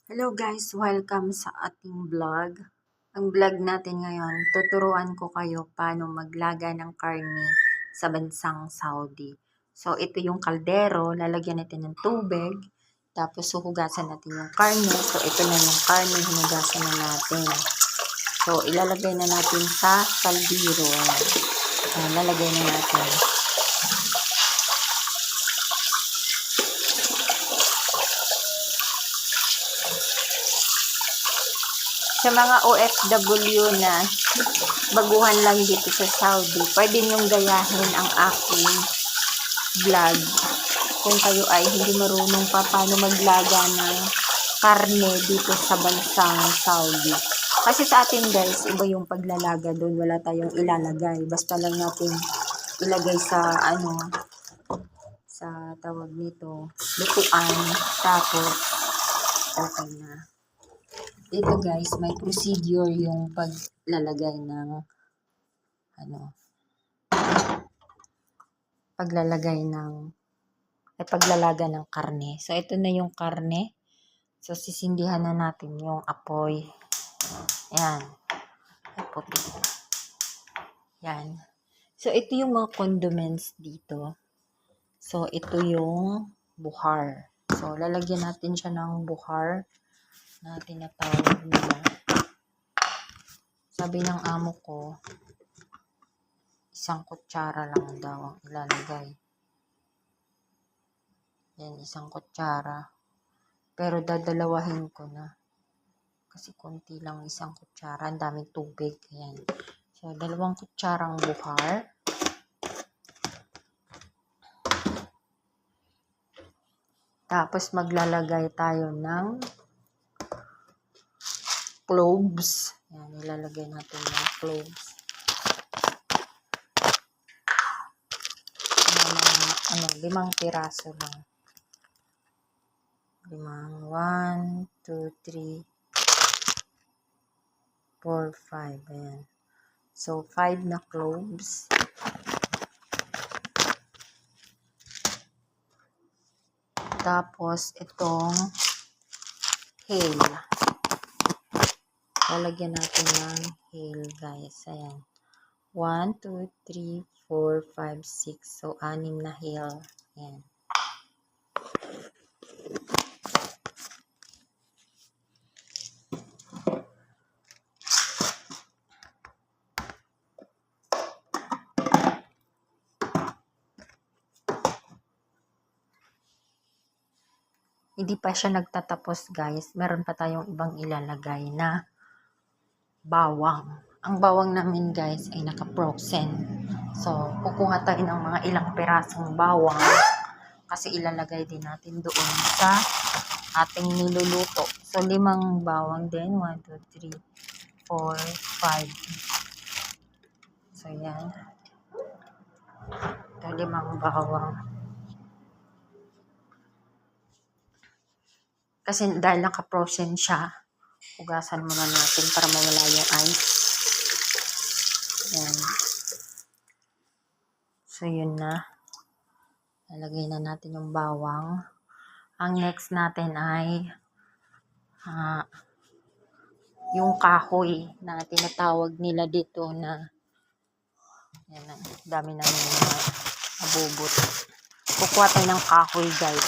Hello guys, welcome sa ating vlog. Ang vlog natin ngayon, tuturuan ko kayo paano maglaga ng karne sa bansang Saudi. So ito yung kaldero, lalagyan natin ng tubig, tapos huhugasan natin yung karne. So ito na yung karne, hinugasan na natin. So ilalagay na natin sa kaldero. Lalagay na natin. Sa mga OFW na baguhan lang dito sa Saudi, pwede niyong gayahin ang aking vlog kung kayo ay hindi marunong pa paano maglaga ng karne dito sa bansang Saudi. Kasi sa atin guys, iba yung paglalaga doon, wala tayong ilalagay. Basta lang natin ilagay sa sa tawag nito, lutuan, tapos okay na. Dito guys, may procedure yung paglalagay ng paglalaga ng karne. So ito na yung karne. So sisindihan na natin yung apoy. Ayan. Puti. Yan. So ito yung mga condiments dito. So ito yung buhar. So lalagyan natin siya ng buhar na tinatawag nila. Sabi ng amo ko, isang kutsara lang daw ang ilalagay. Yan, isang kutsara. Pero dadalawahin ko na. Kasi konti lang isang kutsara. Ang daming tubig. Yan. So, 2 kutsarang buhar. Tapos, maglalagay tayo ng cloves. Yan, ilalagay natin ng cloves. 5 piraso lang. 1, 2, 3, 4, 5. Ayan. So, 5 na cloves. Tapos, itong hale. Lalagyan natin ng hale, guys. Ayan. 1, 2, 3, 4, 5, 6. So, 6 na hale. Ayan. Hindi pa siya nagtatapos guys. Meron pa tayong ibang ilalagay na bawang. Ang bawang namin guys ay naka-frozen. So, kukuha tayo ng mga ilang pirasong bawang kasi ilalagay din natin doon sa ating niluluto. So, 5 bawang din. 1, 2, 3, 4, 5. So, yan. Ito, 5 bawang. Kasi dahil naka-frozen siya, hugasan muna natin para mawala yung ice. Ayan. So, yun na. Lalagay na natin yung bawang. Ang next natin ay yung kahoy na tinatawag nila dito na yan, dami namin mga abubot. Kukuha tayo ng kahoy guys.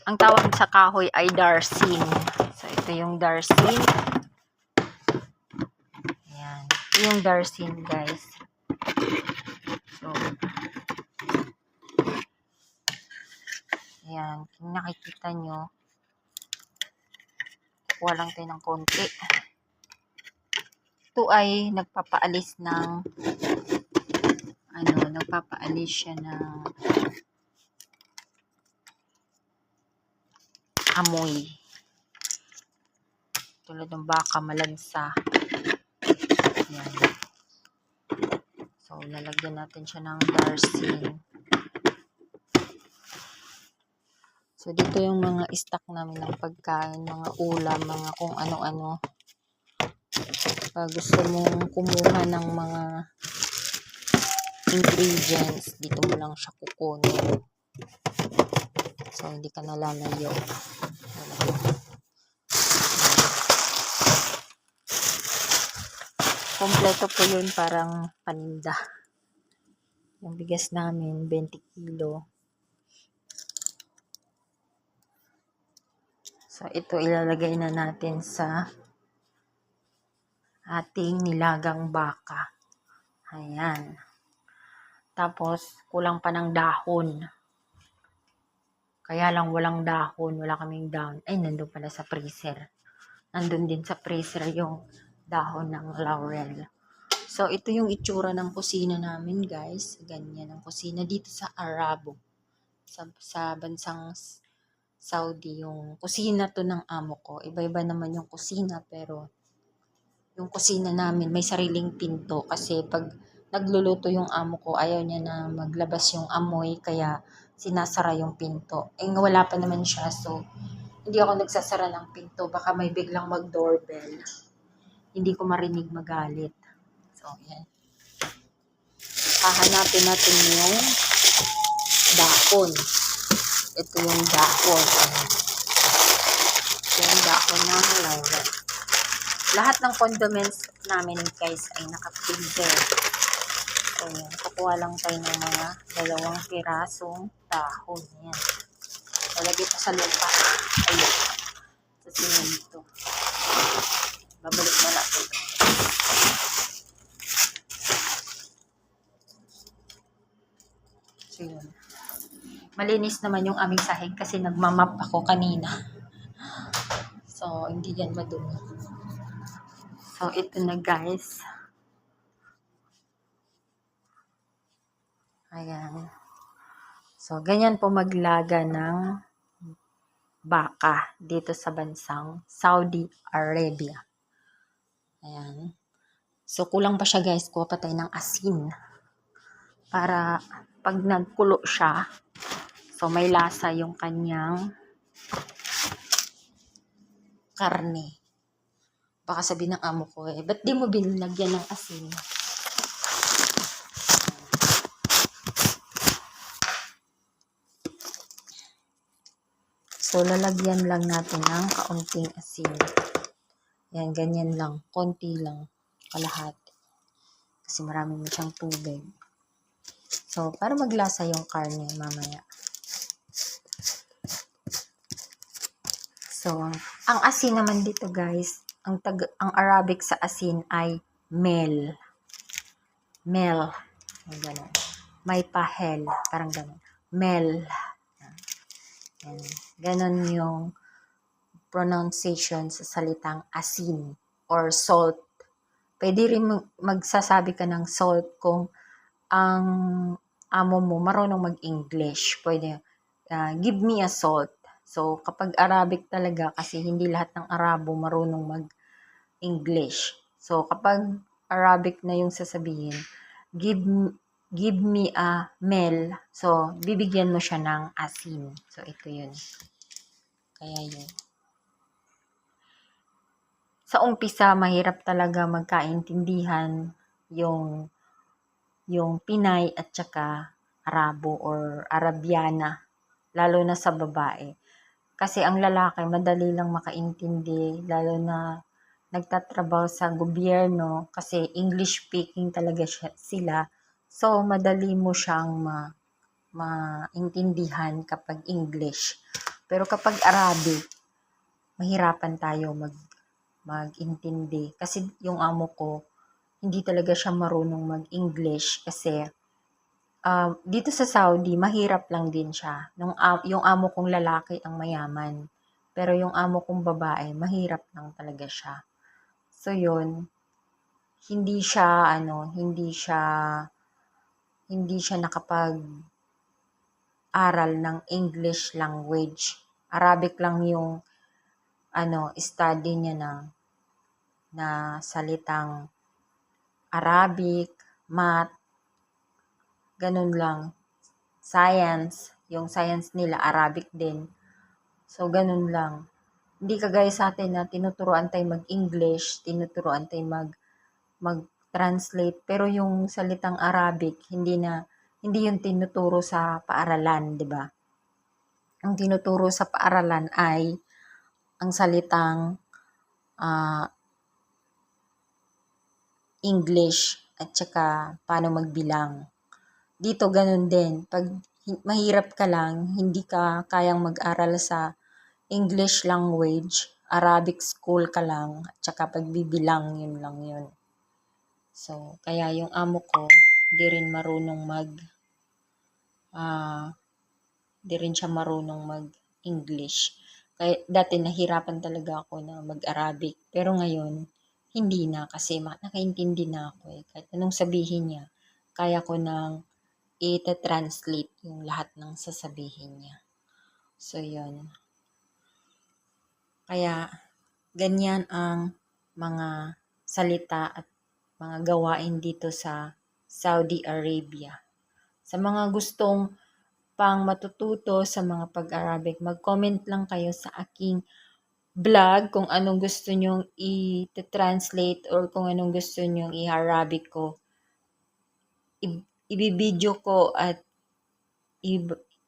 Ang tawag sa kahoy ay darsin. So, ito yung darsin. Ayan. Ito yung darsin, guys. So, ayan. Kung nakikita nyo, kuha lang tayo ng konti. Ito ay nagpapaalis ng nagpapaalis siya ng amoy. Tulad ng baka malansa. Ayan. So, lalagyan natin siya ng darsin. So, dito yung mga stock namin ng pagkain, mga ulam, mga kung ano-ano. Pag gusto mong kumuha ng mga ingredients, dito mo lang siya kukunin. So, hindi ka nalalayo. Kompleto po yun, parang paninda. Yung bigas namin, 20 kilo. So, ito ilalagay na natin sa ating nilagang baka. Ayan. Tapos, kulang pa ng dahon. Kaya lang walang dahon, wala kaming dahon. Ay, nandun pala sa freezer. Nandun din sa freezer yung dahon ng laurel. So, ito yung itsura ng kusina namin, guys. Ganyan ang kusina dito sa Arabo. Sa bansang Saudi, yung kusina to ng amo ko. Iba-iba naman yung kusina, pero yung kusina namin may sariling pinto. Kasi pag nagluluto yung amo ko, ayaw niya na maglabas yung amoy, kaya sinasara yung pinto. Eh, wala pa naman siya, so hindi ako nagsasara ng pinto. Baka may biglang mag-doorbell. Hindi ko marinig magalit. So, yan. Hahanapin natin yung dahon. Ito yung dahon. Ito yung dahon ng laurel. Lahat ng condiments namin, guys, ay naka-freezer. So, yan. Kukuha lang tayo ng mga 2 pirasong dahon. Yan. Lalagay pa sa lupa. Ayun. Sa simento. Babalik mo natin. So, yun. Malinis naman yung aming sahig kasi nagmamap ako kanina. So, hindi yan madumi. So, ito na, guys. Ayan. So, ganyan po maglaga ng baka dito sa bansang Saudi Arabia. Ayan. So, kulang pa siya, guys. Kuha pa tayo ng asin. Para pag nagkulo siya, so may lasa yung kanyang karne. Baka sabihin ng amo ko, ba't di mo binilagyan ng asin? So, lalagyan lang natin ng kaunting asin. Yan, ganyan lang. Konti lang. Kalahati. Kasi marami mo siyang tubig. So, para maglasa yung karne mamaya. So, ang asin naman dito, guys, ang Arabic sa asin ay mel. Mel. Ganun. May pahel. Parang ganun. Mel. Yan. Ganun yung pronunciation sa salitang asin or salt. Pwede rin magsasabi ka ng salt kung ang amo mo marunong mag-English. Pwede, give me a salt. So, kapag Arabic talaga, kasi hindi lahat ng Arabo marunong mag-English. So, kapag Arabic na yung sasabihin, give me a mel. So, bibigyan mo siya ng asin. So, ito yun. Kaya yun. Sa umpisa, mahirap talaga magkaintindihan yung Pinay at saka Arabo or Arabiana, lalo na sa babae. Kasi ang lalaki, madali lang makaintindi, lalo na nagtatrabaho sa gobyerno, kasi English speaking talaga sila. So, madali mo siyang maintindihan kapag English. Pero kapag Arabic, mahirapan tayo mag-intindi. Kasi yung amo ko, hindi talaga siya marunong mag-English kasi dito sa Saudi, mahirap lang din siya. Yung amo kong lalaki ang mayaman. Pero yung amo kong babae, mahirap lang talaga siya. So, yun. Hindi siya nakapag-aral ng English language. Arabic lang yung, study niya na salitang Arabic, math, ganun lang. Science, yung science nila, Arabic din. So, ganun lang. Hindi kagaya sa atin na tinuturuan tayo mag-English, tinuturuan tayo mag-translate. Pero yung salitang Arabic, hindi yun tinuturo sa paaralan, di ba? ang tinuturo sa paaralan ay ang salitang English at saka paano magbilang. Dito ganun din, 'pag mahirap ka lang, hindi ka kayang mag-aral sa English language, Arabic school ka lang, at saka pagbibilang, yun lang yun. So, kaya yung amo ko, di rin marunong di rin siya marunong mag-English. Kaya dati nahirapan talaga ako na mag-Arabic. Pero ngayon, hindi na kasi nakaintindi na ako eh. Kahit anong sabihin niya, kaya ko nang i-translate yung lahat ng sasabihin niya. So, yun. Kaya, ganyan ang mga salita at mga gawain dito sa Saudi Arabia. Sa mga gustong pang matututo sa mga pag-Arabic, mag-comment lang kayo sa aking vlog kung anong gusto nyong i-translate or kung anong gusto nyong i-Arabic ko. Ibibideo ko at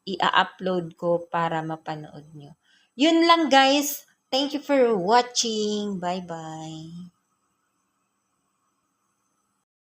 i-upload ko para mapanood nyo. Yun lang guys. Thank you for watching. Bye-bye.